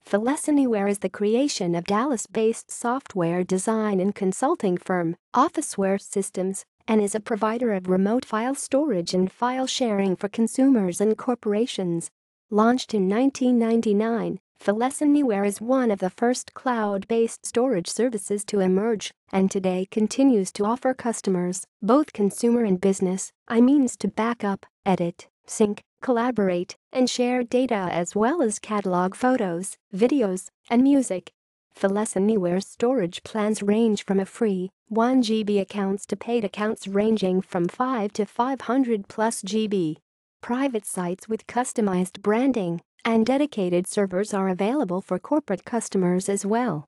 FilesAnywhere is the creation of Dallas-based software design and consulting firm Officeware Systems and is a provider of remote file storage and file sharing for consumers and corporations. Launched in 1999, FilesAnywhere is one of the first cloud-based storage services to emerge and today continues to offer customers, both consumer and business, a means to backup, edit, sync, collaborate, and share data as well as catalog photos, videos, and music. FilesAnywhere storage plans range from a free 1 GB accounts to paid accounts ranging from 5 to 500 plus GB. Private sites with customized branding and dedicated servers are available for corporate customers as well.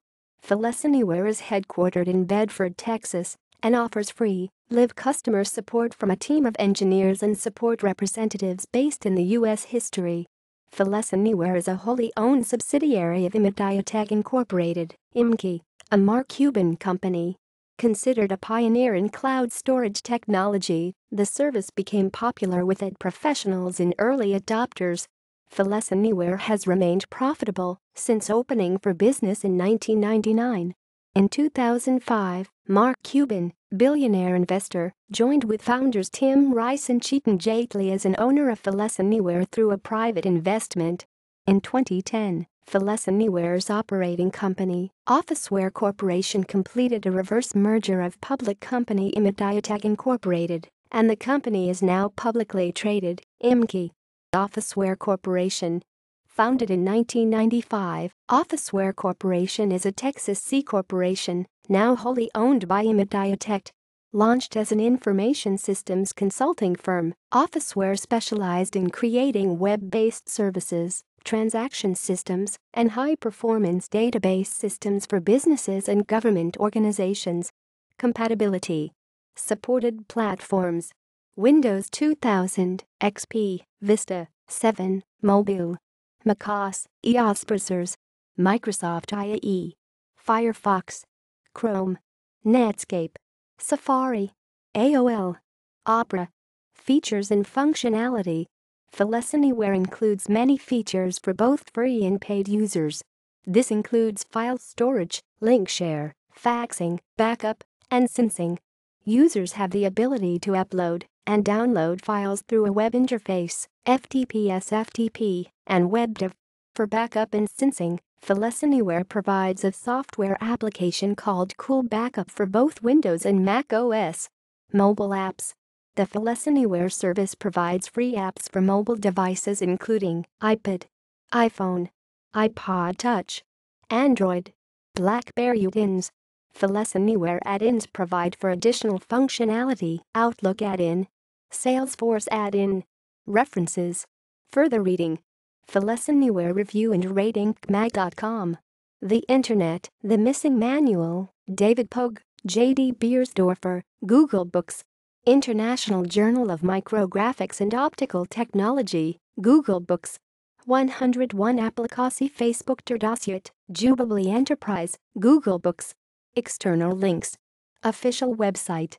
FilesAnywhere is headquartered in Bedford, Texas, and offers free, live customer support from a team of engineers and support representatives based in the U.S. History. FilesAnywhere is a wholly owned subsidiary of Immediatech Incorporated, IMCI, a Mark Cuban company. Considered a pioneer in cloud storage technology, the service became popular with IT professionals and early adopters. FilesAnywhere has remained profitable since opening for business in 1999. In 2005, Mark Cuban, billionaire investor, joined with founders Tim Rice and Chetan Jaitley as an owner of FilesAnywhere through a private investment. In 2010, FilesAnyware's operating company, Officeware Corporation, completed a reverse merger of public company Immediatech Incorporated, and the company is now publicly traded, IMCI. Officeware Corporation. Founded in 1995, Officeware Corporation is a Texas C corporation, now wholly owned by Immediatech. Launched as an information systems consulting firm, Officeware specialized in creating web-based services, transaction systems, and high-performance database systems for businesses and government organizations. Compatibility. Supported platforms: Windows 2000, XP, Vista, 7, Mobile, macOS, iOS browsers, Microsoft IE, Firefox, Chrome, Netscape, Safari, AOL, Opera. Features and functionality. FilesAnywhere includes many features for both free and paid users. This includes file storage, link share, faxing, backup, and syncing. Users have the ability to upload and download files through a web interface, FTP, and WebDAV. For backup and syncing, FilesAnywhere provides a software application called Cool Backup for both Windows and Mac OS. Mobile apps. The FilesAnywhere service provides free apps for mobile devices including iPad, iPhone, iPod Touch, Android, BlackBerry add-ins. FilesAnywhere add-ins provide for additional functionality: Outlook add-in, Salesforce add-in. References. Further reading. FilesAnywhere review and rating: mag.com. The Internet, The Missing Manual, David Pogue, J.D. Beiersdorfer, Google Books. International Journal of Micrographics and Optical Technology, Google Books. 101 Applicacy Facebook Dossier, Jubilee Enterprise, Google Books. External links. Official website.